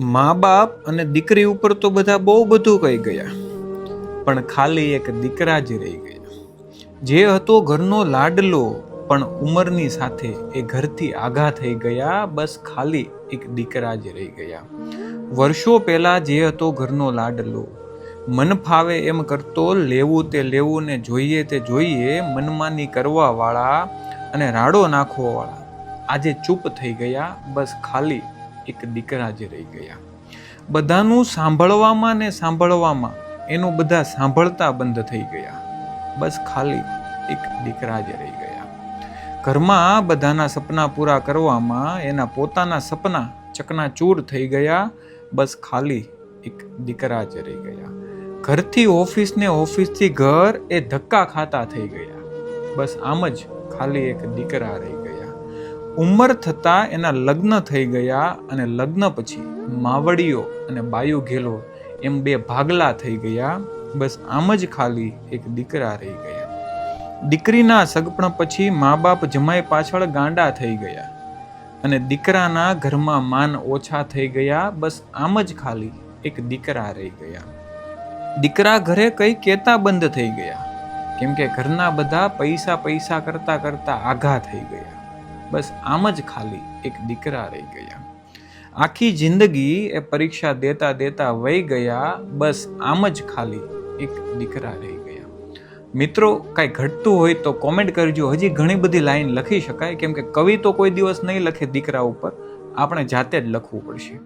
મા બાપ અને દીકરી ઉપર તો બધા બહુ બધું કહી ગયા, પણ ખાલી એક દીકરા જ રહી ગયા. જે હતો ઘરનો લાડલો, પણ ઉંમરની સાથે એ ઘરથી આઘા થઈ ગયા. બસ ખાલી એક દીકરા જ રહી ગયા. વર્ષો પહેલા જે હતો ઘરનો લાડલો, મન ફાવે એમ કરતો, લેવું તે લેવું ને જોઈએ તે જોઈએ, મનમાની કરવા વાળા અને રાડો નાખવા વાળા આજે ચૂપ થઈ ગયા. બસ ખાલી એક દીકરા જ રહી ગયા. બધાનું સાંભળવામાં ને સાંભળવામાં એનું બધા સાંભળતા બંધ થઈ ગયા. બસ ખાલી એક દીકરા જ રહી ગયા. ઘરમાં બધાના સપના પૂરા કરવામાં એના પોતાના સપના ચકનાચૂર થઈ ગયા. બસ ખાલી એક દીકરા જ રહી ગયા. ઘરથી ઓફિસ ને ઓફિસથી ઘર એ ધક્કા ખાતા થઈ ગયા. બસ આમ જ ખાલી એક દીકરા રહી ગયા. ઉંમર થતાં એના લગ્ન થઈ ગયા, અને લગ્ન પછી માવડીઓ અને બાયુ ઘેલો એમ બે ભાગલા થઈ ગયા. બસ આમ જ ખાલી એક દીકરા રહી ગયા. દીકરીના સગપણ પછી મા બાપ જમાઈ પાછળ ગાંડા થઈ ગયા, અને દીકરાના ઘરમાં માન ઓછા થઈ ગયા. બસ આમ જ ખાલી એક દીકરા રહી ગયા. દીકરા ઘરે કઈ કહેતા બંધ થઈ ગયા, કેમ કે ઘરના બધા પૈસા પૈસા કરતા કરતા આઘા થઈ ગયા. બસ આમ જ ખાલી એક દીકરા રહી ગયા. આખી જિંદગી એ પરીક્ષા દેતા દેતા વહી ગયા. બસ આમ જ ખાલી એક દીકરા રહી ગયા. મિત્રો, કાંઈ ઘટતું હોય તો કોમેન્ટ કરજો. હજી ઘણી બધી લાઈન લખી શકાય, કેમ કે કવિ તો કોઈ દિવસ નહીં લખે દીકરા ઉપર, આપણે જાતે જ લખવું પડશે.